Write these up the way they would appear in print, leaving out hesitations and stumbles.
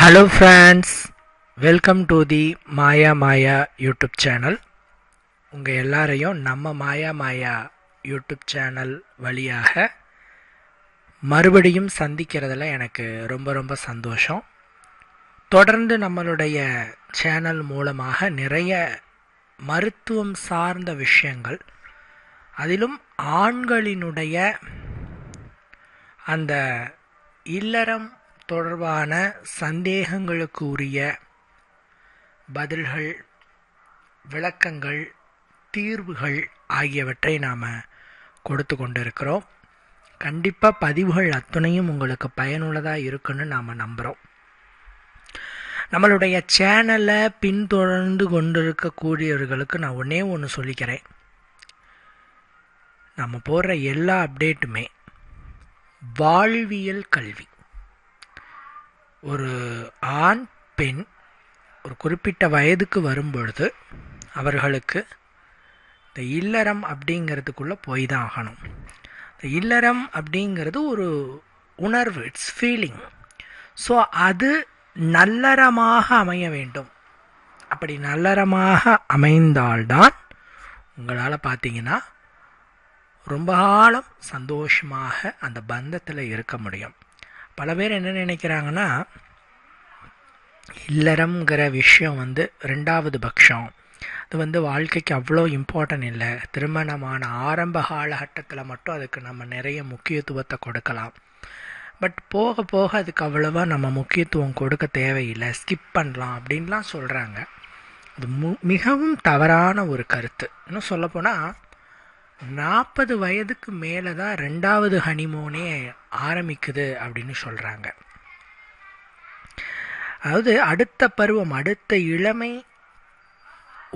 Hello friends, welcome to the Maya YouTube channel. உங்கள் எல்லாரையும் நம்ம மாயா யூடியூப் சேனல் வழியாக மறுபடியும் சந்திக்கிறதுல எனக்கு ரொம்ப சந்தோஷம். தொடர்ந்து நம்மளுடைய சேனல் மூலமாக நிறைய மருத்துவம் சார்ந்த விஷயங்கள், அதிலும் ஆண்களினுடைய அந்த இல்லறம் தொடர்பான சந்தேகங்களுக்கு உரிய பதில்கள், விளக்கங்கள், தீர்வுகள் ஆகியவற்றை நாம் கொடுத்து கொண்டிருக்கிறோம். கண்டிப்பாக பதிவுகள் அத்தனையும் உங்களுக்கு பயனுள்ளதாக இருக்குன்னு நாம் நம்புகிறோம். நம்மளுடைய சேனலை பின்தொடர்ந்து கொண்டிருக்கக்கூடியவர்களுக்கு நான் ஒன்று சொல்லிக்கிறேன். நம்ம போடுற எல்லா அப்டேட்டுமே வாழ்வியல் கல்வி. ஒரு ஆண் பெண் ஒரு குறிப்பிட்ட வயதுக்கு வரும்பொழுது அவர்களுக்கு இந்த இல்லறம் அப்படிங்கிறதுக்குள்ளே போய் தான் ஆகணும். இந்த இல்லறம் அப்படிங்கிறது ஒரு உணர்வு, இட்ஸ் ஃபீலிங். ஸோ அது நல்லறமாக அமைய வேண்டும். அப்படி நல்லறமாக அமைந்தால்தான் உங்களால் பார்த்தீங்கன்னா ரொம்ப காலம் சந்தோஷமாக அந்த பந்தத்தில் இருக்க முடியும். பல பேர் என்ன நினைக்கிறாங்கன்னா, இல்லறம்ங்கிற விஷயம் ரெண்டாவது பட்சம், அது வாழ்க்கைக்கு அவ்வளோ இம்பார்ட்டன்ட் இல்லை. திருமணமான ஆரம்ப காலகட்டத்தில் மட்டும் அதுக்கு நம்ம நிறைய முக்கியத்துவத்தை கொடுக்கலாம். பட் போக போக அதுக்கு அவ்வளோவா நம்ம முக்கியத்துவம் கொடுக்க தேவையில்லை, ஸ்கிப் பண்ணலாம் அப்படின்லாம் சொல்கிறாங்க. அது மிகவும் தவறான ஒரு கருத்து. இன்னும் சொல்லப்போனால் 40 வயதுக்கு மேலே தான் ரெண்டாவது ஹனிமூனே ஆரம்பிக்குது அப்படின்னு சொல்கிறாங்க. அதாவது அடுத்த பருவம், அடுத்த இளமை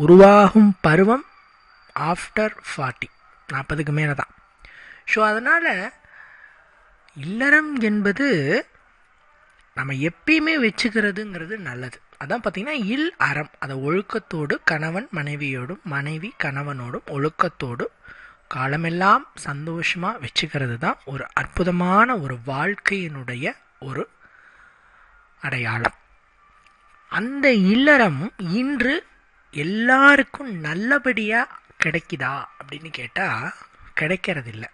உருவாகும் பருவம் ஆஃப்டர் 40, 40க்கு மேலே தான். ஸோ அதனால் இல்லறம் என்பது நம்ம எப்பயுமே வச்சுக்கிறதுங்கிறது நல்லது. அதான் பார்த்திங்கன்னா இல் அறம், அதை ஒழுக்கத்தோடு கணவன் மனைவியோடும் மனைவி கணவனோடும் ஒழுக்கத்தோடு காலமெல்லாம் சந்தோஷமாக வச்சுக்கிறது தான் ஒரு அற்புதமான ஒரு வாழ்க்கையினுடைய ஒரு அடையாளம். அந்த இல்லறம் இன்று எல்லாருக்கும் நல்லபடியாக கிடைக்குதா அப்படின்னு கேட்டால் கிடைக்கிறதில்ல.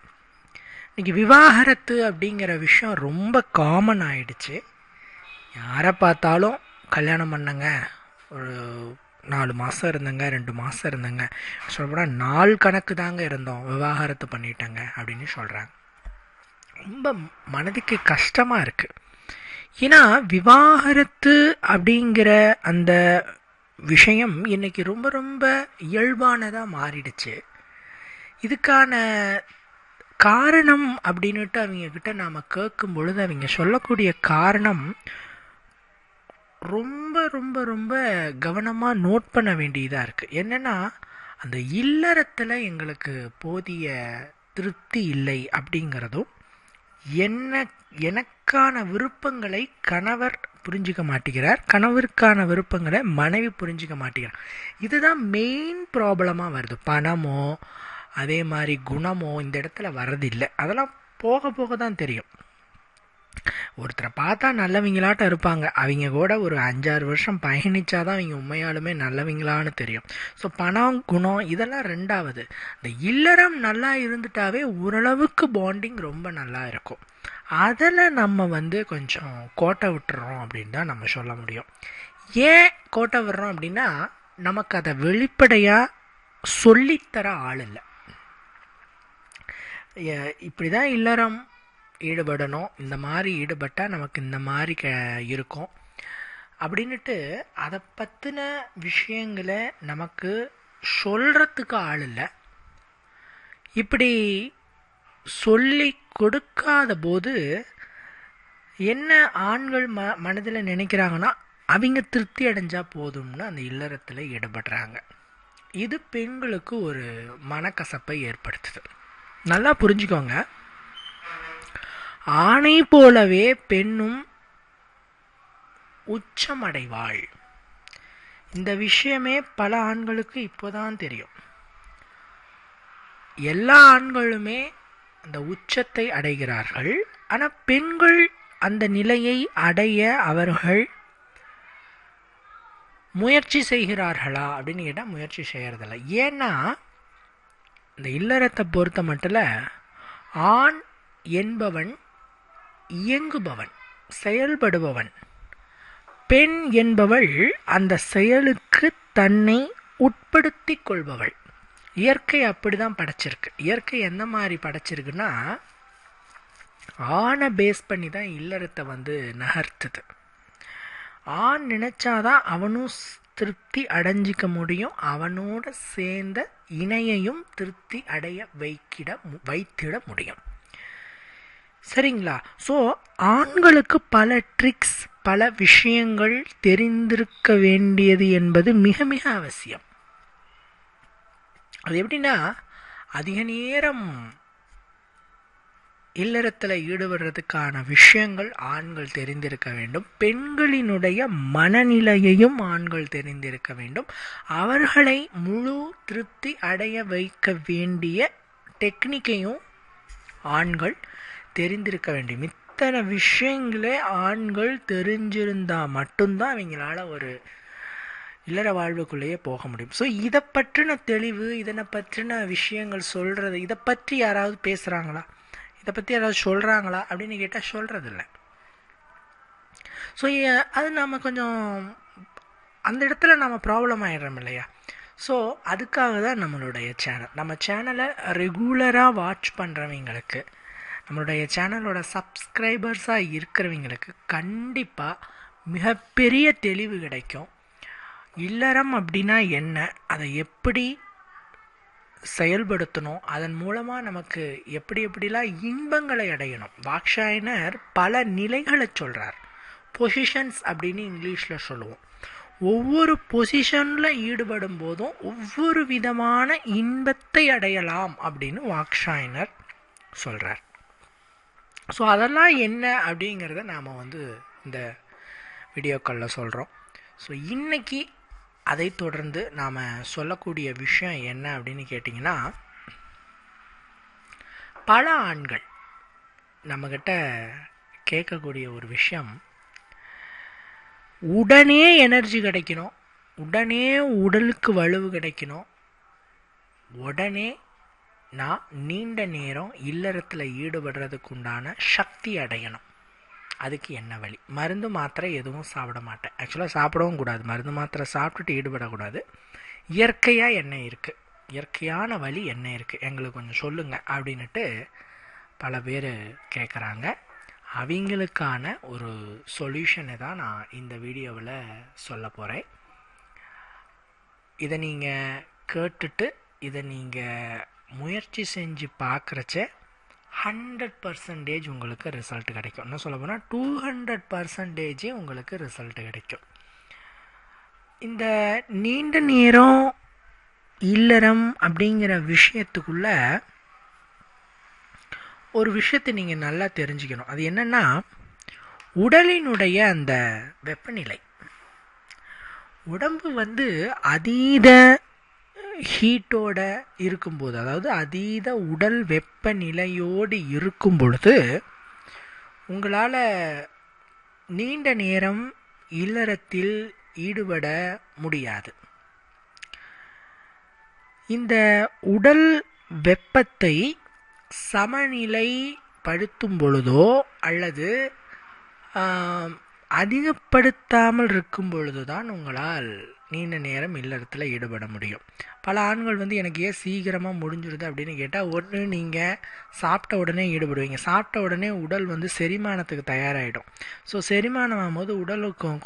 இன்றைக்கி விவாகரத்து அப்படிங்கிற விஷயம் ரொம்ப காமன் ஆயிடுச்சு. யாரை பார்த்தாலும் கல்யாணம் பண்ணங்க, ஒரு 4 மாதம் இருந்தங்க, 2 மாதம் இருந்தங்க, சொல்லப்போனால் நாள் கணக்கு தாங்க இருந்தோம், விவாகரத்து பண்ணிட்டேங்க அப்படின்னு சொல்கிறாங்க. ரொம்ப மனதுக்கு கஷ்டமாக இருக்குது. ஏன்னா விவாகரத்து அப்படிங்கிற அந்த விஷயம் இன்றைக்கி ரொம்ப இயல்பானதாக மாறிடுச்சு. இதுக்கான காரணம் அப்படின்னுட்டு அவங்கக்கிட்ட நாம் கேட்கும் பொழுது அவங்க சொல்லக்கூடிய காரணம் ரொம்ப கவனமாக நோட் பண்ண வேண்டியதாக இருக்குது. என்னென்னா, அந்த இல்லறத்தில் எங்களுக்கு போதிய திருப்தி இல்லை அப்படிங்கிறதும், எனக்கான விருப்பங்களை கணவர் புரிஞ்சிக்க மாட்டேங்கிறார், கணவருக்கான விருப்பங்களை மனைவி புரிஞ்சிக்க மாட்டேங்கிறார். இதுதான் மெயின் ப்ராப்ளமாக வருது. பணமோ அதே மாதிரி குணமோ இந்த இடத்துல வரதில்லை. அதெல்லாம் போக தான் தெரியும். ஒருத்தரை பார்த்தா நல்லவங்களாட்டம் இருப்பாங்க, அவங்க கூட ஒரு 5-6 வருஷம் பயணிச்சாதான் அவங்க உண்மையாலுமே நல்லவங்களான்னு தெரியும். ஸோ பணம் குணம் இதெல்லாம் ரெண்டாவது. இந்த இல்லறம் நல்லா இருந்துட்டாவே ஓரளவுக்கு பாண்டிங் ரொம்ப நல்லா இருக்கும். அதில் நம்ம கொஞ்சம் கோட்டை விட்டுறோம் அப்படின்னு தான் நம்ம சொல்ல முடியும். ஏன் கோட்டை விடுறோம் அப்படின்னா, நமக்கு அதை வெளிப்படையாக சொல்லித்தர ஆள் இல்லை. இப்படி தான் இல்லறம் ஈடுபடணும், இந்த மாதிரி ஈடுபட்டால் நமக்கு இந்த மாதிரி இருக்கும் அப்படின்ட்டு அதை பற்றின விஷயங்களை நமக்கு சொல்கிறதுக்கு ஆள் இல்லை. இப்படி சொல்லி கொடுக்காத போது என்ன ஆண்கள் மனதில் நினைக்கிறாங்கன்னா, அவங்க திருப்தி அடைஞ்சால் போதும்னு அந்த இல்லறத்தில் ஈடுபடுறாங்க. இது பெண்களுக்கு ஒரு மனக்கசப்பை ஏற்படுத்துது. நல்லா புரிஞ்சுக்கோங்க, ஆணை போலவே பெண்ணும் உச்சமடைவாள். இந்த விஷயமே பல ஆண்களுக்கு இப்போதான் தெரியும். எல்லா ஆண்களுமே அந்த உச்சத்தை அடைகிறார்கள். ஆனால் பெண்கள் அந்த நிலையை அடைய அவர்கள் முயற்சி செய்கிறார்களா அப்படின்னு கேட்டால் முயற்சி செய்கிறதில்ல. ஏன்னா இந்த இல்லறத்தை பொறுத்த மட்டும் ஆண் என்பவன் இயங்குபவன், செயல்படுபவன். பெண் என்பவள் அந்த செயலுக்கு தன்னை உட்படுத்தி கொள்பவள். இயற்கை அப்படி தான் படைச்சிருக்கு. இயற்கை எந்த மாதிரி படைச்சிருக்குன்னா ஆணை பேஸ் பண்ணி தான் இல்லறத்தை நகர்த்துது. ஆண் நினைச்சாதான் அவனும் திருப்தி அடைஞ்சிக்க முடியும், அவனோட சேர்ந்த இணையையும் திருப்தி அடைய வைத்திட முடியும். சரிங்களா? ஸோ ஆண்களுக்கு பல ட்ரிக்ஸ், பல விஷயங்கள் தெரிந்திருக்க வேண்டியது என்பது மிக மிக அவசியம். அது எப்படின்னா, அதிக நேரம் இல்லறத்தில் ஈடுபடுறதுக்கான விஷயங்கள் ஆண்கள் தெரிந்திருக்க வேண்டும். பெண்களினுடைய மனநிலையையும் ஆண்கள் தெரிந்திருக்க வேண்டும். அவர்களை முழு திருப்தி அடைய வைக்க வேண்டிய டெக்னிக்கையும் ஆண்கள் தெரிந்திருக்க வேண்டும். இத்தனை விஷயங்களே ஆண்கள் தெரிஞ்சிருந்தால் மட்டும்தான் அவங்களால ஒரு இல்லற வாழ்வுக்குள்ளேயே போக முடியும். ஸோ இதை பற்றின தெளிவு, இதனை பற்றின விஷயங்கள் சொல்கிறது, இதை பற்றி யாராவது பேசுகிறாங்களா, இதை பற்றி யாராவது சொல்கிறாங்களா அப்படின்னு கேட்டால் சொல்கிறதில்ல. ஸோ அது நம்ம கொஞ்சம் அந்த இடத்துல நம்ம ப்ராப்ளம் ஆகிடுறோம் இல்லையா? ஸோ அதுக்காக தான் நம்மளுடைய சேனல். நம்ம சேனலை ரெகுலராக வாட்ச் பண்ணுறவங்களுக்கு, நம்மளுடைய சேனலோட சப்ஸ்கிரைபர்ஸாக இருக்கிறவங்களுக்கு கண்டிப்பாக மிகப்பெரிய தெளிவு கிடைக்கும். இல்லறம் அப்படின்னா என்ன, அதை எப்படி செயல்படுத்தணும், அதன் மூலமாக நமக்கு எப்படிலாம் இன்பங்களை அடையணும். வாக்ஷாயனர் பல நிலைகளை சொல்கிறார். பொசிஷன்ஸ் அப்படின்னு இங்கிலீஷில் சொல்லுவோம். ஒவ்வொரு பொசிஷனில் ஈடுபடும் போதும் ஒவ்வொரு விதமான இன்பத்தை அடையலாம் அப்படின்னு வாக்ஷாயனர் சொல்கிறார். ஸோ அதெல்லாம் என்ன அப்படிங்கிறத நாம் இந்த வீடியோக்களில் சொல்கிறோம். ஸோ இன்றைக்கி அதை தொடர்ந்து நாம் சொல்லக்கூடிய விஷயம் என்ன அப்படின்னு கேட்டிங்கன்னா, பல ஆண்கள் நம்மக்கிட்ட கேட்கக்கூடிய ஒரு விஷயம், உடனே எனர்ஜி கிடைக்கணும், உடனே உடலுக்கு வலுவு கிடைக்கணும், உடனே நான் நீண்ட நேரம் இல்லறத்தில் ஈடுபடுறதுக்கு உண்டான சக்தி அடையணும், அதுக்கு என்ன வழி? மருந்து மாத்திரை எதுவும் சாப்பிட மாட்டேன். ஆக்சுவலாக சாப்பிடவும் கூடாது, மருந்து மாத்திரை சாப்பிட்டுட்டு ஈடுபடக்கூடாது. இயற்கையாக என்ன இருக்குது, இயற்கையான வழி என்ன இருக்குது, எங்களுக்கு கொஞ்சம் சொல்லுங்கள் அப்படின்ட்டு பல பேர் கேட்குறாங்க. அவங்களுக்கான ஒரு சொல்யூஷனை தான் நான் இந்த வீடியோவில் சொல்ல போகிறேன். இதை நீங்கள் கேட்டுட்டு இதை நீங்கள் முயற்சி செஞ்சு பார்க்குறச்ச 100% உங்களுக்கு ரிசல்ட் கிடைக்கும். என்ன சொல்ல போனால் 200% உங்களுக்கு ரிசல்ட் கிடைக்கும். இந்த நீண்ட நேரம் இல்லறம் அப்படிங்கிற விஷயத்துக்குள்ள ஒரு விஷயத்தை நீங்கள் நல்லா தெரிஞ்சுக்கணும். அது என்னென்னா, உடலினுடைய அந்த வெப்பநிலை. உடம்பு அதீத ஹீட்டோட இருக்கும்போது, அதாவது அதீத உடல் வெப்பநிலையோடு இருக்கும் பொழுது உங்களால் நீண்ட நேரம் இல்லறத்தில் ஈடுபட முடியாது. இந்த உடல் வெப்பத்தை சமநிலைப்படுத்தும் பொழுதோ அல்லது அதிகப்படுத்தாமல் இருக்கும் பொழுது தான் உங்களால் நீண்ட நேரம் இல்லறத்தில் ஈடுபட முடியும். பல ஆண்கள் எனக்கு ஏன் சீக்கிரமாக முடிஞ்சிருது அப்படின்னு கேட்டால், ஒன்று நீங்கள் சாப்பிட்ட உடனே ஈடுபடுவீங்க. சாப்பிட்ட உடனே உடல் செரிமானத்துக்கு தயாராகிடும். ஸோ செரிமானம் ஆகும்போது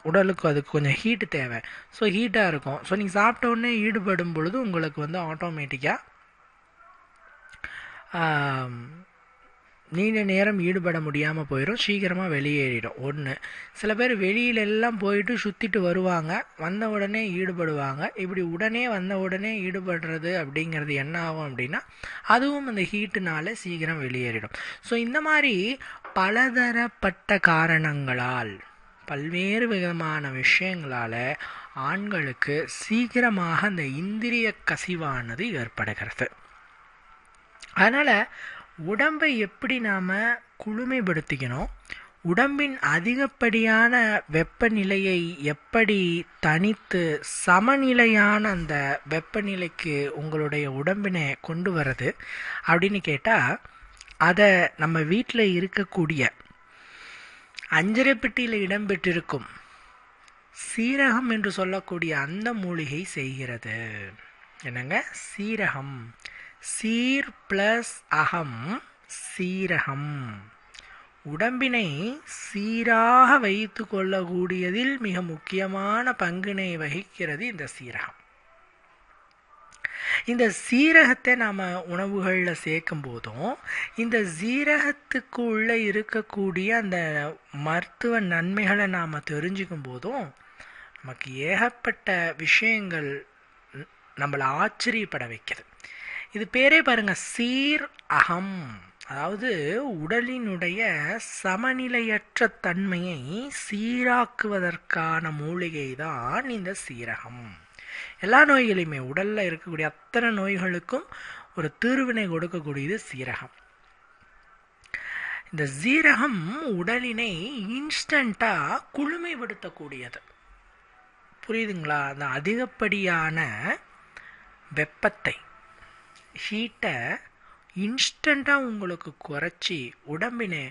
உடலுக்கு அதுக்கு கொஞ்சம் ஹீட்டு தேவை. ஸோ ஹீட்டாக இருக்கும். ஸோ நீங்கள் சாப்பிட்ட உடனே ஈடுபடும் பொழுது உங்களுக்கு ஆட்டோமேட்டிக்காக நீண்ட நேரம் ஈடுபட முடியாமல் போயிடும், சீக்கிரமாக வெளியேறிடும். ஒன்று, சில பேர் வெளியிலெல்லாம் போயிட்டு சுற்றிட்டு வருவாங்க, வந்த உடனே ஈடுபடுவாங்க. இப்படி வந்த உடனே ஈடுபடுறது அப்படிங்கிறது என்ன ஆகும் அப்படின்னா, அதுவும் அந்த ஹீட்டுனால சீக்கிரம் வெளியேறிடும். ஸோ இந்த மாதிரி பலதரப்பட்ட காரணங்களால், பல்வேறு விதமான விஷயங்களால் ஆண்களுக்கு சீக்கிரமாக அந்த இந்திரிய கசிவானது ஏற்படுகிறது. அதனால் உடம்பை எப்படி நாம் குளுமைப்படுத்திக்கணும், உடம்பின் அதிகப்படியான வெப்பநிலையை எப்படி தணித்து சமநிலையான அந்த வெப்பநிலைக்கு உங்களுடைய உடம்பினை கொண்டு வர்றது அப்படின்னு கேட்டால், அதை நம்ம வீட்டில் இருக்கக்கூடிய அஞ்சரைப்பெட்டியில் இடம்பெற்றிருக்கும் சீரகம் என்று சொல்லக்கூடிய அந்த மூலிகை செய்கிறது. என்னங்க? சீரகம். சீர் பிளஸ் அகம், சீரகம். உடம்பினை சீராக வைத்து கொள்ளக்கூடியதில் மிக முக்கியமான பங்கினை வகிக்கிறது இந்த சீரகம். இந்த சீரகத்தை நாம் உணவுகளில் சேர்க்கும் போதும், இந்த சீரகத்துக்குள்ளே இருக்கக்கூடிய அந்த மருத்துவ நன்மைகளை நாம் தெரிஞ்சுக்கும் போதும் நமக்கு ஏகப்பட்ட விஷயங்கள் நம்மளை ஆச்சரியப்பட வைக்கிறது. இது பேரே பாருங்கள், சீர் அகம். அதாவது உடலினுடைய சமநிலையற்ற தன்மையை சீராக்குவதற்கான மூலிகை தான் இந்த சீரகம். எல்லா நோய்களையுமே, உடலில் இருக்கக்கூடிய அத்தனை நோய்களுக்கும் ஒரு தீர்வினை கொடுக்கக்கூடியது சீரகம். இந்த சீரகம் உடலினை இன்ஸ்டண்ட்டாக குளுமைப்படுத்தக்கூடியது. புரியுதுங்களா? அந்த அதிகப்படியான வெப்பத்தை, ஹீட்டை இன்ஸ்டண்ட்டாக உங்களுக்கு குறைச்சி உடம்பினை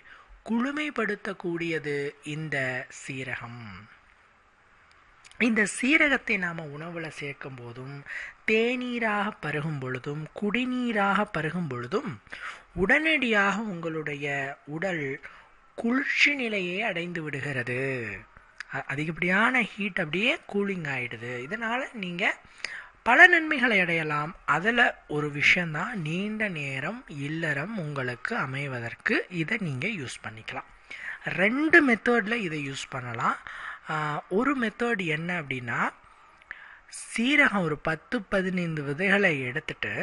குளுமைப்படுத்தக்கூடியது இந்த சீரகம். இந்த சீரகத்தை நாம் உணவில் சேர்க்கும் போதும், தேநீராக பருகும் பொழுதும், குடிநீராக பருகும் பொழுதும் உடனடியாக உங்களுடைய உடல் குளிர்ச்சி நிலையை அடைந்து விடுகிறது. அதிகப்படியான ஹீட் அப்படியே கூலிங் ஆகிடுது. இதனால் நீங்கள் பல நன்மைகளை அடையலாம். அதில் ஒரு விஷயந்தான், நீண்ட நேரம் இல்லறம் உங்களுக்கு அமைவதற்கு இதை நீங்கள் யூஸ் பண்ணிக்கலாம். 2 மெத்தடில் இதை யூஸ் பண்ணலாம். ஒரு மெத்தட் என்ன அப்படின்னா, சீரகம் ஒரு 10-15 விதைகளை எடுத்துட்டு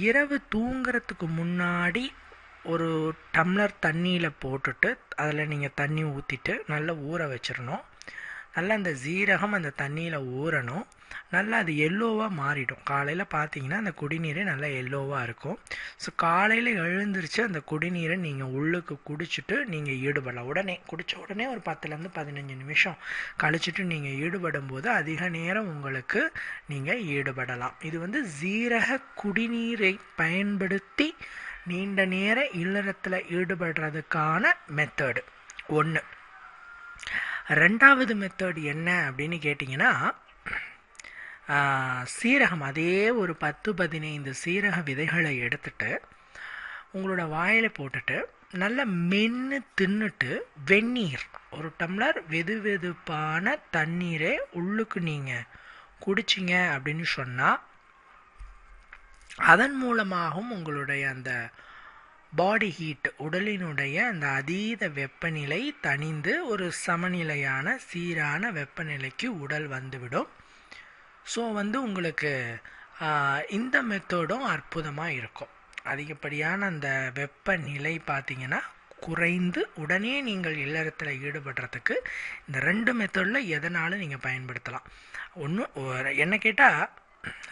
இரவு தூங்குறதுக்கு முன்னாடி ஒரு டம்ளர் தண்ணியில் போட்டுட்டு அதில் நீங்கள் தண்ணி ஊற்றிட்டு நல்லா ஊற வச்சிடணும். நல்லா அந்த சீரகம் அந்த தண்ணியில் ஊறணும். நல்லா அது எல்லோவாக மாறிடும். காலையில் பார்த்தீங்கன்னா அந்த குடிநீரே நல்லா எல்லோவாக இருக்கும். ஸோ காலையில் எழுந்திரிச்சு அந்த குடிநீரை நீங்கள் உள்ளுக்கு குடிச்சிட்டு நீங்கள் ஈடுபடலாம். உடனே குடித்த உடனே ஒரு 10-15 நிமிஷம் கழிச்சிட்டு நீங்கள் ஈடுபடும் போது அதிக நேரம் உங்களுக்கு நீங்கள் ஈடுபடலாம். இது சீரக குடிநீரை பயன்படுத்தி நீண்ட நேர இல்லறத்தில் ஈடுபடுறதுக்கான மெத்தடு 1. 2வது மெத்தட் என்ன அப்படின்னு கேட்டிங்கன்னா, சீரகம் அதே ஒரு 10-15 சீரக விதைகளை எடுத்துட்டு உங்களோட வாயில் போட்டுட்டு நல்லா மென்று தின்னுட்டு வெந்நீர், ஒரு டம்ளர் வெது வெதுப்பான தண்ணீரை உள்ளுக்கு நீங்கள் குடிச்சிங்க அப்படின்னு சொன்னால், அதன் மூலமாகவும் உங்களுடைய அந்த பாடி ஹீட், உடலினுடைய அந்த அதீத வெப்பநிலை தணிந்து ஒரு சமநிலையான சீரான வெப்பநிலைக்கு உடல் வந்துவிடும். ஸோ உங்களுக்கு இந்த மெத்தடும் அற்புதமாக இருக்கும். அதிகப்படியான அந்த வெப்பநிலை பார்த்திங்கன்னா குறைந்து உடனே நீங்கள் இல்லறத்தில் ஈடுபடுறதுக்கு இந்த 2 மெத்தடில் எதனாலும் நீங்கள் பயன்படுத்தலாம். என்ன கேட்டால்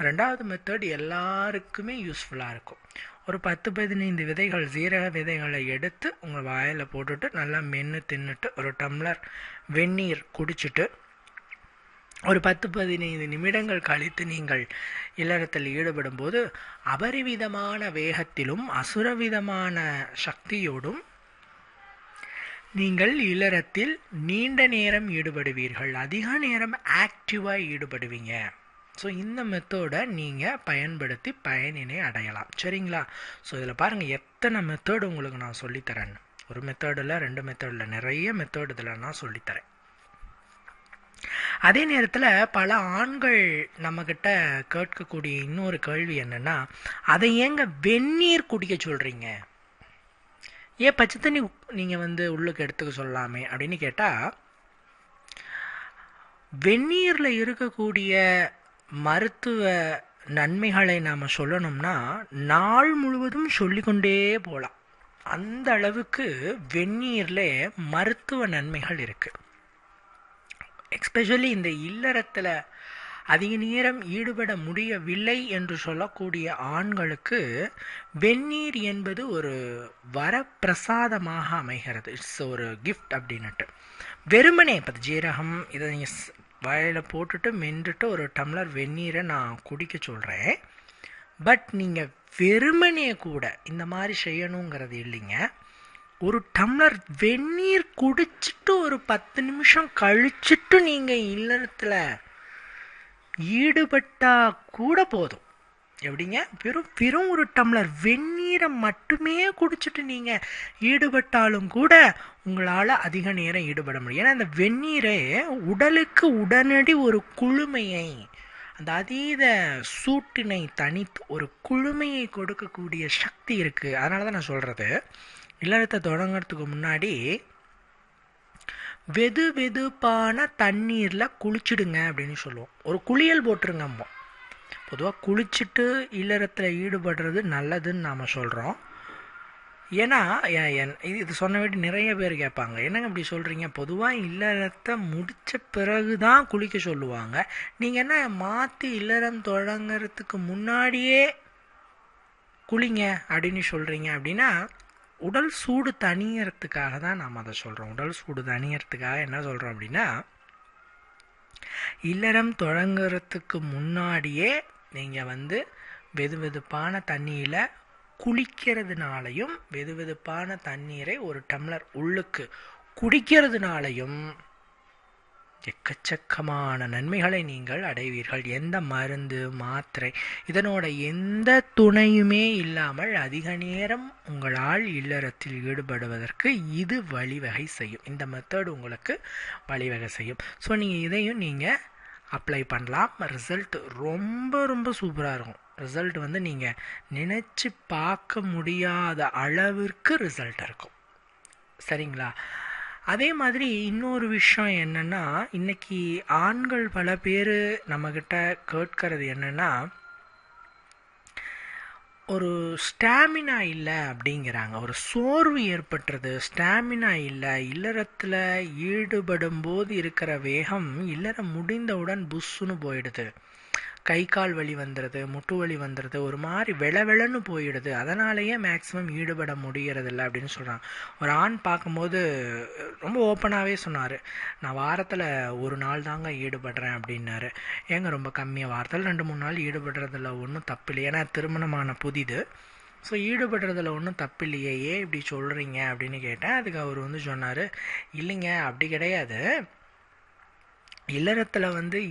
2வது மெத்தட் எல்லாருக்குமே யூஸ்ஃபுல்லாக இருக்கும். ஒரு 10-15 விதைகள், சீரக விதைகளை எடுத்து உங்கள் வாயில் போட்டுட்டு நல்லா மென்று தின்னுட்டு ஒரு டம்ளர் வெந்நீர் குடிச்சிட்டு ஒரு 10-15 நிமிடங்கள் கழித்து நீங்கள் இல்லறத்தில் ஈடுபடும் போது அபரிவிதமான வேகத்திலும் அசுரவிதமான சக்தியோடும் நீங்கள் இல்லறத்தில் நீண்ட நேரம் ஈடுபடுவீர்கள். அதிக நேரம் ஆக்டிவாக ஈடுபடுவீங்க. ஸோ இந்த மெத்தடை நீங்கள் பயன்படுத்தி பயனினை அடையலாம். சரிங்களா? ஸோ இதில் பாருங்கள் எத்தனை மெத்தடு உங்களுக்கு நான் சொல்லித்தரேன். ஒரு மெத்தடில் 2 மெத்தடில் நிறைய மெத்தட் இதில் நான் சொல்லித்தரேன். அதே நேரத்தில் பல ஆண்கள் நம்மக்கிட்ட கேட்கக்கூடிய இன்னொரு கேள்வி என்னென்னா, அதை ஏங்க வெந்நீர் குடிக்க சொல்கிறீங்க, ஏன் பச்சை தண்ணி நீங்கள் உள்ளுக்கு எடுத்துக்க சொல்லாமே அப்படின்னு கேட்டால், வெந்நீரில் இருக்கக்கூடிய மருத்துவ நன்மைகளை நாம் சொல்லணும்னா நாள் முழுவதும் சொல்லிக்கொண்டே போகலாம். அந்த அளவுக்கு வெந்நீரில் மருத்துவ நன்மைகள் இருக்குது. எஸ்பெஷலி இந்த இல்லறத்தில் அதிக நேரம் ஈடுபட முடியவில்லை என்று சொல்லக்கூடிய ஆண்களுக்கு வெந்நீர் என்பது ஒரு வரப்பிரசாதமாக அமைகிறது. இட்ஸ் ஒரு கிஃப்ட் அப்படின்னுட்டு. வெறுமனே இப்போ ஜீரகம் இதை நீங்கள் வாயில் போட்டுட்டு மென்றுட்டு ஒரு டம்ளர் வெந்நீரை நான் குடிக்க சொல்கிறேன். பட் நீங்கள் வெறுமனே கூட இந்த மாதிரி செய்யணுங்கிறது இல்லைங்க. ஒரு டம்ளர் வெந்நீர் குடிச்சிட்டு ஒரு 10 நிமிஷம் கழிச்சிட்டு நீங்கள் இல்லறத்தில் ஈடுபட்டா கூட போதும். எப்படிங்க? வெறும் ஒரு டம்ளர் வெந்நீரை மட்டுமே குடிச்சிட்டு நீங்கள் ஈடுபட்டாலும் கூட உங்களால் அதிக நேரம் ஈடுபட முடியும். ஏன்னா அந்த வெந்நீரை உடலுக்கு உடனடி ஒரு குளுமையை, அந்த அதீத சூட்டினை தனித்து ஒரு குளுமையை கொடுக்கக்கூடிய சக்தி இருக்குது. அதனால தான் நான் சொல்கிறது, இல்லறத்தை தொடங்கிறதுக்கு முன்னாடி வெதுப்பான தண்ணீரில் குளிச்சுடுங்க அப்படின்னு சொல்லுவோம். ஒரு குளியல் போட்டுருங்கம்மோ. பொதுவாக குளிச்சுட்டு இல்லறத்தில் ஈடுபடுறது நல்லதுன்னு நாம் சொல்கிறோம். ஏன்னா இது சொன்ன வேண்டி நிறைய பேர் கேட்பாங்க, என்னங்க இப்படி சொல்கிறீங்க, பொதுவாக இல்லறத்தை முடித்த பிறகு தான் குளிக்க சொல்லுவாங்க, நீங்கள் என்ன மாற்றி இல்லறம் தொடங்கிறதுக்கு முன்னாடியே குளிங்க அப்படின்னு சொல்கிறீங்க அப்படின்னா, உடல் சூடு தணியறதுக்காக தான் நாம் அதை சொல்கிறோம். உடல் சூடு தணியறதுக்காக என்ன சொல்கிறோம் அப்படின்னா, இல்லறம் தொடங்குறதுக்கு முன்னாடியே நீங்கள் வெதுவெதுப்பான தண்ணியில் குளிக்கிறதுனாலையும் வெதுவெதுப்பான தண்ணீரை ஒரு டம்ளர் உள்ளுக்கு குடிக்கிறதுனாலையும் எக்கச்சக்கமான நன்மைகளை நீங்கள் அடைவீர்கள். எந்த மருந்து மாத்திரை இதனோட எந்த துணையுமே இல்லாமல் அதிக நேரம் உங்களால் இல்லறத்தில் ஈடுபடுவதற்கு இது வழிவகை செய்யும். இந்த மெத்தட் உங்களுக்கு வழிவகை செய்யும். ஸோ இதையும் நீங்கள் அப்ளை பண்ணலாம். ரிசல்ட் ரொம்ப சூப்பராக இருக்கும். ரிசல்ட் நீங்கள் நினச்சி பார்க்க முடியாத அளவிற்கு ரிசல்ட் இருக்கும். சரிங்களா? அதே மாதிரி இன்னொரு விஷயம் என்னென்னா, இன்றைக்கி ஆண்கள் பல பேர் நம்மக்கிட்ட கேட்கறது என்னென்னா, ஒரு ஸ்டாமினா இல்லை அப்படிங்கிறாங்க. ஒரு சோர்வு ஏற்பட்டுறது, ஸ்டாமினா இல்லை. இல்லறத்தில் ஈடுபடும் போது இருக்கிற வேகம் இல்லறம் முடிந்தவுடன் புஷ்ஷுன்னு போயிடுது. கை கால் வலி வந்துடுது, முட்டு வலி வந்துடுது, ஒரு மாதிரி வெளன்னு போயிடுது. அதனாலேயே மேக்ஸிமம் ஈடுபட முடியறதில்ல அப்படின்னு சொல்கிறாங்க. ஒரு ஆண் பார்க்கும்போது ரொம்ப ஓப்பனாகவே சொன்னார், நான் வாரத்தில் ஒரு நாள் தாங்க ஈடுபடுறேன் அப்படின்னாரு. ஏங்க ரொம்ப கம்மியாக, வாரத்தில் 2-3 நாள் ஈடுபடுறதில்ல ஒன்றும் தப்பில்லை. ஏன்னா திருமணமான புதிது. ஸோ ஈடுபடுறதில் ஒன்றும் தப்பில்லையே, ஏன் இப்படி சொல்கிறீங்க அப்படின்னு கேட்டேன். அதுக்கு அவர் சொன்னார், இல்லைங்க அப்படி கிடையாது, இல்லறத்தில்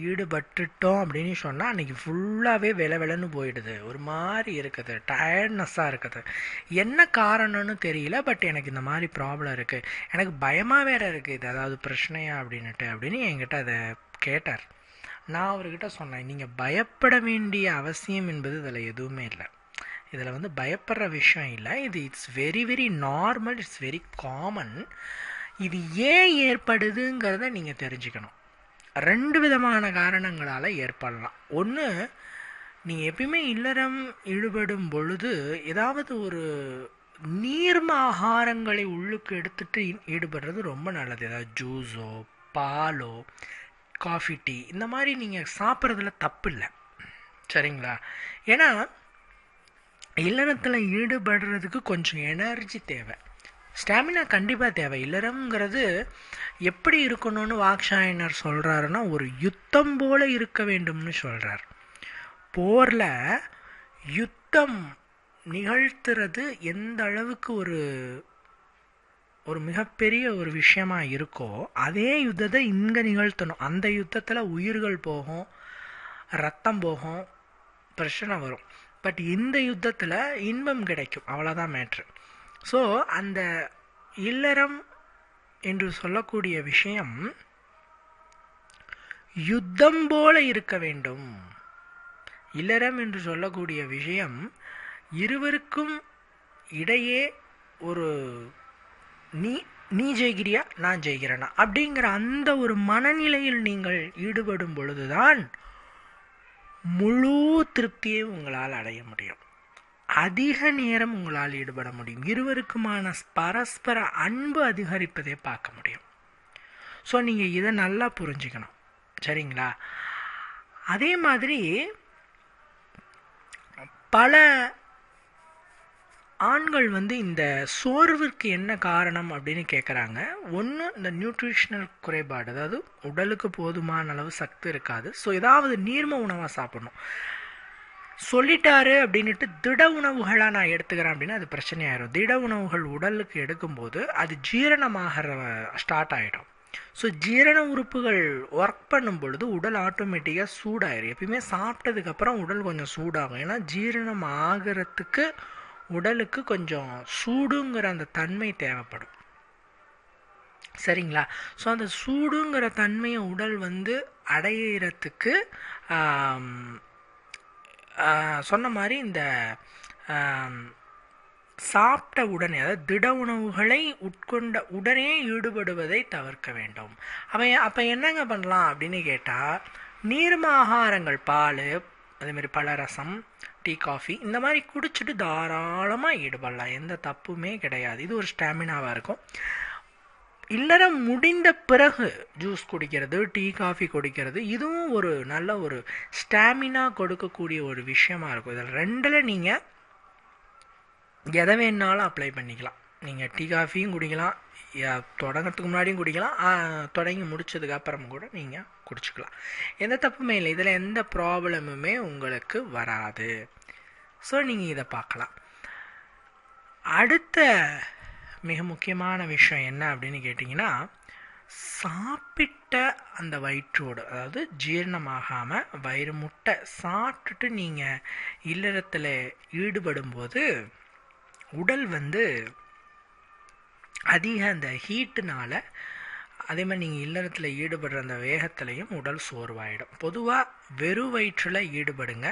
ஈடுபட்டுட்டோம் அப்படின்னு சொன்னால் அன்றைக்கி ஃபுல்லாகவே வெளன்னு போயிடுது, ஒரு மாதிரி இருக்குது, டயர்ட்னஸ்ஸாக இருக்குது. என்ன காரணம்னு தெரியல, பட் எனக்கு இந்த மாதிரி ப்ராப்ளம் இருக்குது, எனக்கு பயமாக வேறு இருக்குது, இது அதாவது பிரச்சனையா அப்படின்னு என்கிட்ட அதை கேட்டார். நான் அவர்கிட்ட சொன்னேன், நீங்கள் பயப்பட வேண்டிய அவசியம் என்பது இதில் எதுவுமே இல்லை. இதில் பயப்படுற விஷயம் இல்லை. இது it's very normal, it's very common. இது ஏன் ஏற்படுதுங்கிறத நீங்கள் தெரிஞ்சுக்கணும். 2 விதமான காரணங்களால் ஏற்படலாம். ஒன்று, நீங்கள் எப்பயுமே இல்லறம் ஈடுபடும் பொழுது ஏதாவது ஒரு நீர்ம ஆகாரங்களை உள்ளுக்கு எடுத்துகிட்டு ஈடுபடுறது ரொம்ப நல்லது. ஏதாவது ஜூஸோ பாலோ காஃபி டீ இந்த மாதிரி நீங்கள் சாப்பிட்றதுல தப்பு இல்லை. சரிங்களா? ஏன்னா இல்லறத்தில் ஈடுபடுறதுக்கு கொஞ்சம் எனர்ஜி தேவை, ஸ்டாமினா கண்டிப்பாக தேவை. இல்லறம்ங்கிறது எப்படி இருக்கணும்னு வாக்ஷாயனர் சொல்கிறாருன்னா, ஒரு யுத்தம் போல் இருக்க வேண்டும்னு சொல்கிறார். போரில் யுத்தம் நிகழ்த்துறது எந்த அளவுக்கு ஒரு மிகப்பெரிய ஒரு விஷயமா இருக்கோ, அதே யுத்தத்தை இங்கே நிகழ்த்தணும். அந்த யுத்தத்தில் உயிர்கள் போகும், ரத்தம் போகும், பிரச்சனை வரும். பட் இந்த யுத்தத்தில் இன்பம் கிடைக்கும், அவ்வளோதான் மேட்ரு. ஸோ அந்த இல்லறம் என்று சொல்லக்கூடிய விஷயம் யுத்தம் போல இருக்க வேண்டும். இல்லறம் என்று சொல்லக்கூடிய விஷயம் இருவருக்கும் இடையே ஒரு நீ ஜெயிக்கிறியா நான் ஜெயிக்கிறேனா அப்படிங்கிற அந்த ஒரு மனநிலையில் நீங்கள் ஈடுபடும் பொழுதுதான் முழு திருப்தியை உங்களால் அடைய முடியும். அதிக நேரம் உங்களால் ஈடுபட முடியும். இருவருக்குமான பரஸ்பர அன்பு அதிகரிப்பதை பார்க்க முடியும். ஸோ நீங்கள் இதை நல்லா புரிஞ்சுக்கணும். சரிங்களா? அதே மாதிரி பல ஆண்கள் இந்த சோர்விற்கு என்ன காரணம் அப்படின்னு கேட்குறாங்க. ஒன்று, இந்த நியூட்ரிஷனல் குறைபாடு, அதாவது உடலுக்கு போதுமான அளவு சக்தி இருக்காது. ஸோ ஏதாவது நீர்ம உணவாக சாப்பிடணும். சொல்லிட்டாரு அப்படின்ட்டு திட உணவுகளாக நான் எடுத்துக்கிறேன் அப்படின்னா அது பிரச்சனையாயிரும். திட உணவுகள் உடலுக்கு எடுக்கும்போது அது ஜீரணமாகிற ஸ்டார்ட் ஆகிடும். ஸோ ஜீரண உறுப்புகள் ஒர்க் பண்ணும் பொழுது உடல் ஆட்டோமேட்டிக்காக சூடாயிரும். எப்பயுமே சாப்பிட்டதுக்கப்புறம் உடல் கொஞ்சம் சூடாகும். ஏன்னா ஜீரணம் ஆகிறதுக்கு உடலுக்கு கொஞ்சம் சூடுங்கிற அந்த தன்மை தேவைப்படும். சரிங்களா? ஸோ அந்த சூடுங்கிற தன்மையை உடல் அடையிறதுக்கு சொன்ன மாதிரி இந்த சாப்பிட்ட உடனே, அதாவது திட உணவுகளை உட்கொண்ட உடனே ஈடுபடுவதை தவிர்க்க வேண்டும். அப்போ என்னங்க பண்ணலாம் அப்படின்னு கேட்டால், நீர்ம ஆகாரங்கள், பால், அதேமாதிரி பழரசம், டீ, காஃபி இந்த மாதிரி குடிச்சிட்டு தாராளமாக ஈடுபடலாம். எந்த தப்புமே கிடையாது. இது ஒரு ஸ்டாமினாவாக இருக்கும். இல்லறம் முடிந்த பிறகு ஜூஸ் குடிக்கிறது, டீ, காஃபி குடிக்கிறது, இதுவும் ஒரு நல்ல ஒரு ஸ்டாமினா கொடுக்கக்கூடிய ஒரு விஷயமா இருக்கும். இதில் ரெண்டில் நீங்கள் எதை வேணாலும் அப்ளை பண்ணிக்கலாம். நீங்கள் டீ, காஃபியும் குடிக்கலாம், தொடங்கிறதுக்கு முன்னாடியும் குடிக்கலாம், தொடங்கி முடிச்சதுக்கு அப்புறம் கூட நீங்கள் குடிச்சிக்கலாம். எந்த தப்புமே இல்லை. இதில் எந்த ப்ராப்ளமுமே உங்களுக்கு வராது. ஸோ நீங்கள் இதை பார்க்கலாம். அடுத்த மிக முக்கியமான விஷயம் என்ன அப்படின்னு கேட்டிங்கன்னா, சாப்பிட்ட அந்த வயிற்றோடு, அதாவது ஜீரணமாகாமல் வயிறு முட்டை சாப்பிட்டுட்டு நீங்கள் இல்லறத்தில் ஈடுபடும்போது உடல் அதிக அந்த ஹீட்டுனால், அதே மாதிரி நீங்கள் இல்லறத்தில் ஈடுபடுற அந்த வேகத்திலையும் உடல் சோர்வாயிடும். பொதுவாக வெறும் வயிற்றில் ஈடுபடுங்க.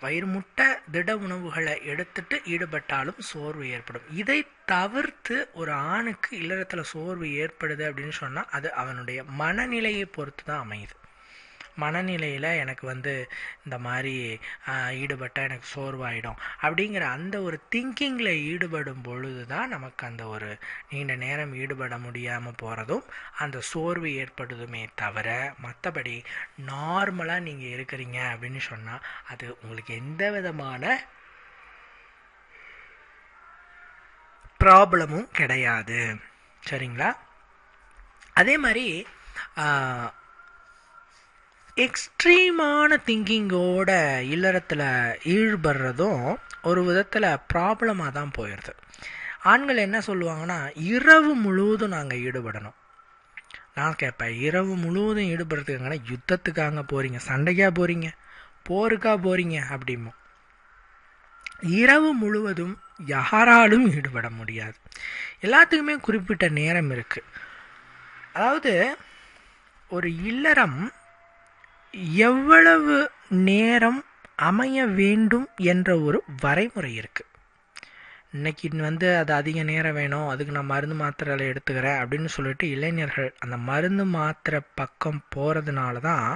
வயிறு முட்டை திட உணவுகளை எடுத்துட்டு ஈடுபட்டாலும் சோர்வு ஏற்படும். இதை தவிர்த்து ஒரு ஆணுக்கு இல்லறத்தில் சோர்வு ஏற்படுது அப்படின்னு சொன்னால் அது அவனுடைய மனநிலையை பொறுத்து தான் அமையுது. மனநிலையில் எனக்கு இந்த மாதிரி ஈடுபட்டால் எனக்கு சோர்வாயிடும் அப்படிங்கிற அந்த ஒரு திங்கிங்கில் ஈடுபடும் பொழுது தான் நமக்கு அந்த ஒரு நீண்ட நேரம் ஈடுபட முடியாமல் போகிறதும் அந்த சோர்வு ஏற்படுதுமே தவிர, மற்றபடி நார்மலாக நீங்கள் இருக்கிறீங்க அப்படின்னு சொன்னால் அது உங்களுக்கு எந்த விதமான ப்ராப்ளமும் கிடையாது. சரிங்களா? அதே மாதிரி எக்ஸ்ட்ரீமான திங்கிங்கோட இல்லறத்தில் ஈடுபடுறதும் ஒரு விதத்தில் ப்ராப்ளமாக தான் போயிடுது. ஆண்கள் என்ன சொல்லுவாங்கன்னா, இரவு முழுவதும் நாங்கள் ஈடுபடணும். நான் கேட்பேன், இரவு முழுவதும் ஈடுபடுறதுக்கான யுத்தத்துக்காக போகிறீங்க, சண்டைக்காக போகிறீங்க, போருக்கா போகிறீங்க அப்படிமோ. இரவு முழுவதும் யாராலும் ஈடுபட முடியாது. எல்லாத்துக்குமே குறிப்பிட்ட நேரம் இருக்குது. அதாவது ஒரு இல்லறம் எவ்வளவு நேரம் அமைய வேண்டும் என்ற ஒரு வரைமுறை இருக்குது. இன்னைக்கு அது அதிக நேரம் வேணும், அதுக்கு நான் மருந்து மாத்திரை எடுத்துக்கிறேன் அப்படின்னு சொல்லிட்டு இளைஞர்கள் அந்த மருந்து மாத்திரை பக்கம் போகிறதுனால தான்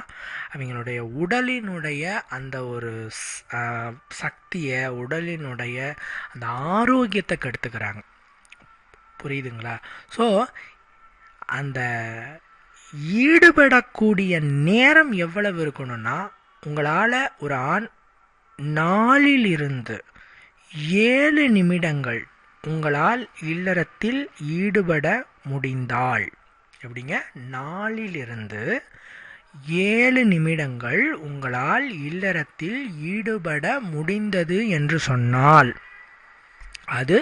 அவங்களுடைய உடலினுடைய அந்த ஒரு சக்தியை, உடலினுடைய அந்த ஆரோக்கியத்தை கெடுத்துக்கிறாங்க. புரியுதுங்களா? ஸோ அந்த ஈடுபடக்கூடிய நேரம் எவ்வளவு இருக்கணும்னா, உங்களால் ஒரு ஆண் 4 7 நிமிடங்கள் உங்களால் இல்லறத்தில் ஈடுபட முடிந்தால், எப்படிங்க, 4 7 நிமிடங்கள் உங்களால் இல்லறத்தில் ஈடுபட முடிந்தது என்று சொன்னால் அது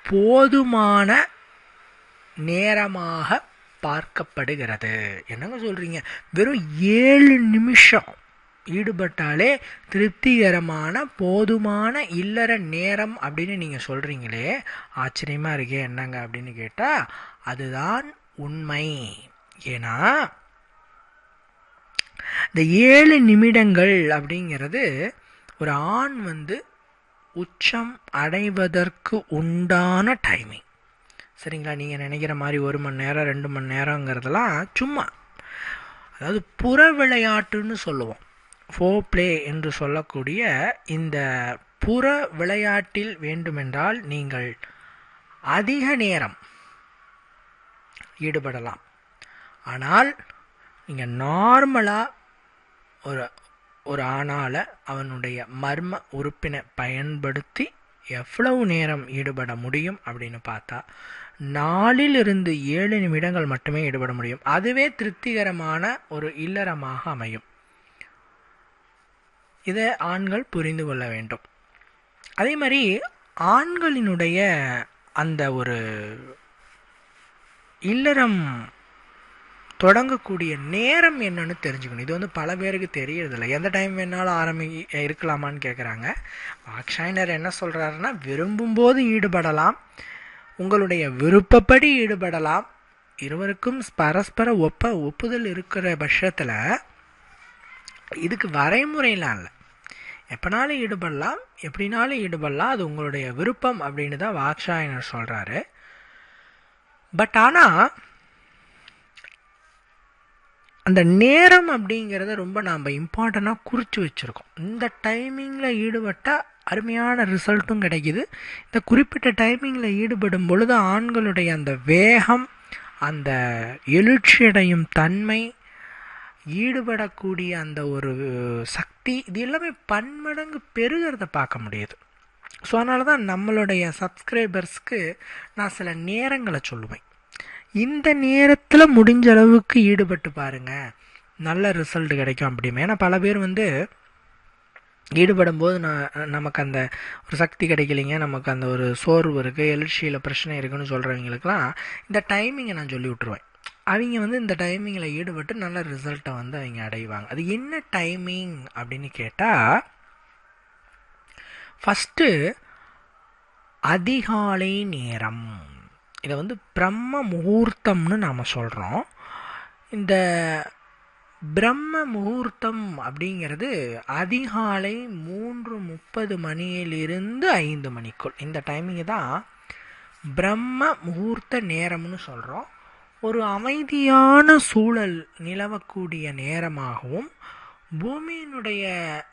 போதுமான நேரமாக பார்க்கப்படுகிறது. என்னங்க சொல்றீங்க? வெறும் 7 நிமிஷம் ஈடுபட்டாலே திருப்திகரமான போதுமான இல்லற நேரம் அப்படின்னு நீங்கள் சொல்கிறீங்களே, ஆச்சரியமாக இருக்கே. என்னங்க அப்படின்னு கேட்டால் அதுதான் உண்மை. ஏன்னா இந்த 7 நிமிடங்கள் அப்படிங்கிறது ஒரு ஆண் உச்சம் அடைவதற்கு உண்டான டைமிங். சரிங்களா? நீங்கள் நினைக்கிற மாதிரி 1 மணி நேரம் 2 மணி நேரங்கிறதெல்லாம் சும்மா, அதாவது புற விளையாட்டுன்னு சொல்லுவோம், ஃபோர்ப்ளே என்று சொல்லக்கூடிய இந்த புற விளையாட்டில் வேண்டுமென்றால் நீங்கள் அதிக நேரம் ஈடுபடலாம். ஆனால் நீங்கள் நார்மலாக ஒரு ஒரு ஆணால் அவனுடைய மர்ம உறுப்பினை பயன்படுத்தி எவ்வளவு நேரம் ஈடுபட முடியும் அப்படின்னு பார்த்தா 4 to 7 நிமிடங்கள் மட்டுமே ஈடுபட முடியும். அதுவே திருப்திகரமான ஒரு இல்லறமாக அமையும். இதை ஆண்கள் புரிந்து கொள்ள வேண்டும். அதே மாதிரி ஆண்களினுடைய அந்த ஒரு இல்லறம் தொடங்கக்கூடிய நேரம் என்னன்னு தெரிஞ்சுக்கணும். இது பல பேருக்கு தெரியறதில்ல. எந்த டைம் வேணாலும் இருக்கலாமான்னு கேட்குறாங்க. வாக்ஷாயனர் என்ன சொல்கிறாருன்னா, விரும்பும்போது ஈடுபடலாம், உங்களுடைய விருப்பப்படி ஈடுபடலாம், இருவருக்கும் பரஸ்பர ஒப்புதல் இருக்கிற பட்சத்தில் இதுக்கு வரைமுறையெல்லாம் இல்லை. எப்போனாலும் ஈடுபடலாம், எப்படினாலும் ஈடுபடலாம், அது உங்களுடைய விருப்பம் அப்படின்னு தான் வாக்ஷாயனர் சொல்கிறாரு. பட் ஆனால் அந்த நேரம் அப்படிங்கிறத ரொம்ப நாம் இம்பார்ட்டண்ட்டாக குறித்து வச்சுருக்கோம். இந்த டைமிங்கில் ஈடுபட்டால் அருமையான ரிசல்ட்டும் கிடைக்கிது. இந்த குறிப்பிட்ட டைமிங்கில் ஈடுபடும் பொழுது ஆண்களுடைய அந்த வேகம், அந்த எழுச்சியடையும் தன்மை, ஈடுபடக்கூடிய அந்த ஒரு சக்தி, இது எல்லாமே பன்மடங்கு பெருகிறத பார்க்க முடியுது. ஸோ அதனால தான் நம்மளுடைய சப்ஸ்கிரைபர்ஸ்க்கு நான் சில நேரங்களை சொல்லுவேன். இந்த நேரத்தில் முடிஞ்ச அளவுக்கு ஈடுபட்டு பாருங்கள், நல்ல ரிசல்ட் கிடைக்கும் அப்படிமே. ஏன்னா பல பேர் ஈடுபடும் போது நமக்கு அந்த ஒரு சக்தி கிடைக்கலைங்க, நமக்கு அந்த ஒரு சோர்வு இருக்குது, எழுச்சியில் பிரச்சனை இருக்குன்னு சொல்கிறவங்களுக்கெல்லாம் இந்த டைமிங்கை நான் சொல்லி விட்ருவேன். அவங்க இந்த டைமிங்கில் ஈடுபட்டு நல்ல ரிசல்ட்டை அவங்க அடைவாங்க. அது என்ன டைமிங் அப்படின்னு கேட்டால், ஃபஸ்ட்டு அதிகாலை நேரம். இதை பிரம்ம முகூர்த்தம்னு நாம் சொல்கிறோம். இந்த பிரம்ம முகூர்த்தம் அப்படிங்கிறது அதிகாலை 3:30 மணியிலிருந்து 5 மணிக்குள். இந்த டைமிங்கு தான் பிரம்ம முகூர்த்த நேரம்னு சொல்கிறோம். ஒரு அமைதியான சூழல் நிலவக்கூடிய நேரமாகவும், பூமியினுடைய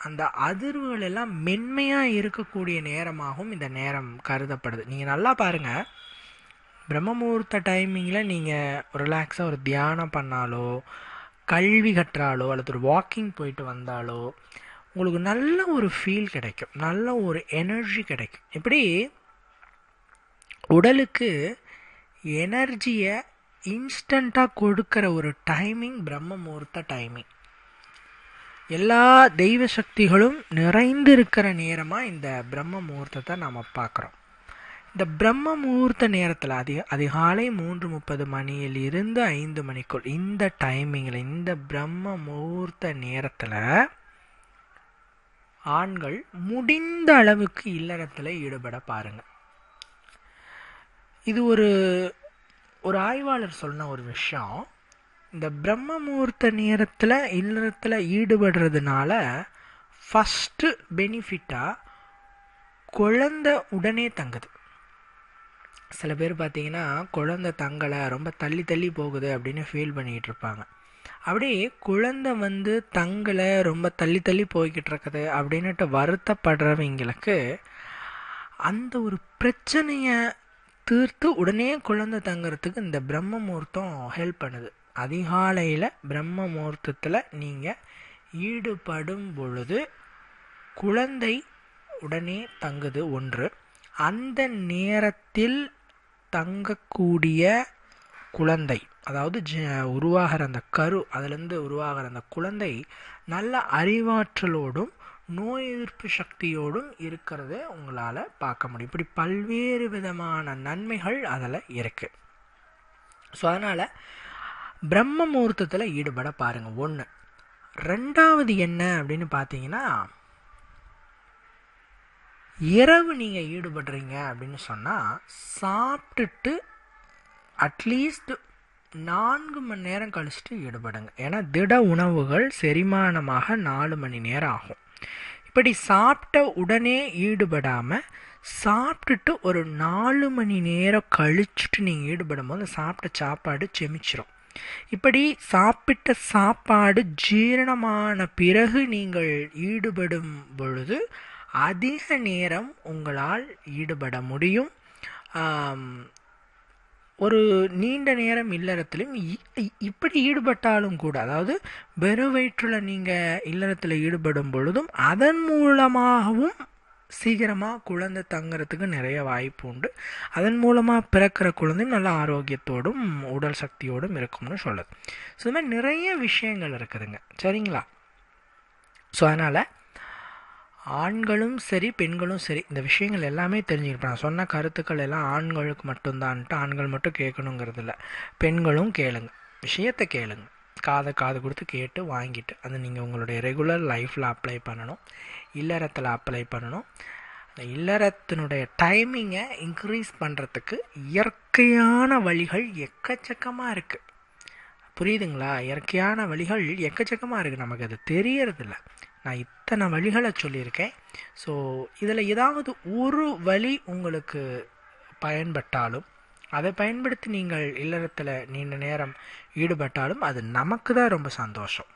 அந்த அதிர்வுகள் எல்லாம் மென்மையாக இருக்கக்கூடிய நேரமாகவும் இந்த நேரம் கருதப்படுது. நீங்கள் நல்லா பாருங்கள், பிரம்ம முகூர்த்த டைமிங்கில் நீங்கள் ரிலாக்ஸாக ஒரு தியானம் பண்ணாலோ, கல்வி கற்றாலோ, அல்லது ஒரு வாக்கிங் போயிட்டு வந்தாலோ உங்களுக்கு நல்ல ஒரு ஃபீல் கிடைக்கும், நல்ல ஒரு எனர்ஜி கிடைக்கும். இப்படி உடலுக்கு எனர்ஜியை இன்ஸ்டண்ட்டாக கொடுக்குற ஒரு டைமிங் பிரம்ம முகூர்த்த டைமிங். எல்லா தெய்வ சக்திகளும் நிறைந்து இருக்கிற நேரமாக இந்த பிரம்ம முகூர்த்தத்தை நாம் பார்க்குறோம். இந்த பிரம்ம முகூர்த்த நேரத்தில் அதிகாலை 3:30 மணியிலிருந்து 5 மணிக்குள், இந்த டைமிங்கில், இந்த பிரம்ம முகூர்த்த நேரத்தில் ஆண்கள் முடிந்த அளவுக்கு இல்லறத்தில் ஈடுபட பாருங்கள். இது ஒரு ஆய்வாளர் சொன்ன ஒரு விஷயம். இந்த பிரம்ம முகூர்த்த நேரத்தில் இல்லறத்தில் ஈடுபடுறதுனால ஃபஸ்ட்டு பெனிஃபிட்டாக குழந்தை உடனே தங்குது. சில பேர் பார்த்தீங்கன்னா குழந்தை தங்கலை, ரொம்ப தள்ளி தள்ளி போகுது அப்படின்னு ஃபீல் பண்ணிகிட்டு இருப்பாங்க. அப்படியே குழந்தை தங்கலை, ரொம்ப தள்ளி தள்ளி போய்கிட்டு இருக்குது அப்படின்னுட்டு வருத்தப்படுறவங்களுக்கு அந்த ஒரு பிரச்சனையை தீர்த்து உடனே குழந்தை தங்குறதுக்கு இந்த பிரம்ம முகூர்த்தம் ஹெல்ப் பண்ணுது. அதிகாலையில் பிரம்ம முகூர்த்தத்தில் நீங்கள் ஈடுபடும் பொழுது குழந்தை உடனே தங்குது ஒன்று. அந்த நேரத்தில் தங்கக்கூடிய குழந்தை, அதாவது உருவாகிற அந்த கரு, அதிலிருந்து உருவாகிற அந்த குழந்தை நல்ல அறிவாற்றலோடும் நோய் எதிர்ப்பு சக்தியோடும் இருக்கிறத உங்களால் பார்க்க முடியும். இப்படி பல்வேறு விதமான நன்மைகள் அதில் இருக்குது. ஸோ அதனால் பிரம்ம முகூர்த்தத்தில் ஈடுபட பாருங்கள். ஒன்று. ரெண்டாவது என்ன அப்படின்னு பார்த்தீங்கன்னா, இரவு நீங்கள் ஈடுபடுறீங்க அப்படின்னு சொன்னால் சாப்பிட்டுட்டு அட்லீஸ்ட் 4 மணி நேரம் கழிச்சுட்டு ஈடுபடுங்க. ஏன்னா திட உணவுகள் செரிமானமாக 4 மணி நேரம் ஆகும். இப்படி சாப்பிட்ட உடனே ஈடுபடாமல் சாப்பிட்டுட்டு ஒரு 4 மணி நேரம் கழிச்சுட்டு நீங்கள் ஈடுபடும் போது சாப்பிட்ட சாப்பாடு செமிச்சிரும். இப்படி சாப்பிட்ட சாப்பாடு ஜீரணமான பிறகு நீங்கள் ஈடுபடும் பொழுது அதிக நேரம் உங்களால் ஈடுபட முடியும். ஒரு நீண்ட நேரம் இல்லறத்திலும் இப்படி ஈடுபட்டாலும் கூட, அதாவது வெறும் வயிற்றில் நீங்கள் இல்லறத்தில் ஈடுபடும் பொழுதும் அதன் மூலமாகவும் சீக்கிரமாக குழந்தை தங்குறதுக்கு நிறைய வாய்ப்பு உண்டு. அதன் மூலமாக பிறக்கிற குழந்தையும் நல்ல ஆரோக்கியத்தோடும் உடல் சக்தியோடும் இருக்கும்னு சொல்லுது. ஸோ இது மாதிரி நிறைய விஷயங்கள் இருக்குதுங்க, சரிங்களா? ஸோ அதனால் ஆண்களும் சரி பெண்களும் சரி இந்த விஷயங்கள் எல்லாமே தெரிஞ்சுக்கிட்டு, நான் சொன்ன கருத்துக்கள் எல்லாம் ஆண்களுக்கு மட்டும்தான்ட்டு ஆண்கள் மட்டும் கேட்கணுங்கிறது இல்லை, பெண்களும் கேளுங்க, விஷயத்தை கேளுங்க, காது கொடுத்து கேட்டு வாங்கிட்டு அதை நீங்கள் உங்களுடைய ரெகுலர் லைஃப்பில் அப்ளை பண்ணணும், இல்லறத்தில் அப்ளை பண்ணணும். அந்த இல்லறத்தினுடைய டைமிங்கை இன்க்ரீஸ் பண்ணுறதுக்கு இயற்கையான வழிகள் எக்கச்சக்கமாக இருக்குது, புரியுதுங்களா? இயற்கையான வழிகள் எக்கச்சக்கமாக இருக்குது, நமக்கு அது தெரியறதில்ல. நான் இத்தனை வழிகளை சொல்லியிருக்கேன். ஸோ இதில் ஏதாவது ஒரு வழி உங்களுக்கு பயன்பட்டாலும், அதை பயன்படுத்தி நீங்கள் இல்லறத்தில் நீண்ட நேரம் ஈடுபட்டாலும் அது நமக்கு தான் ரொம்ப சந்தோஷம்,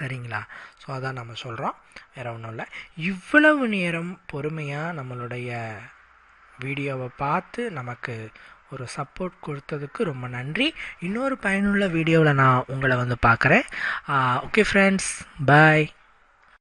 சரிங்களா? ஸோ அதான் நம்ம சொல்கிறோம், வேறு ஒன்றும் இல்லை. இவ்வளவு நேரம் பொறுமையாக நம்மளுடைய வீடியோவை பார்த்து நமக்கு ஒரு சப்போர்ட் கொடுத்ததுக்கு ரொம்ப நன்றி. இன்னொரு பயனுள்ள வீடியோவில் நான் உங்களை பார்க்குறேன். ஓகே ஃப்ரெண்ட்ஸ், பாய்.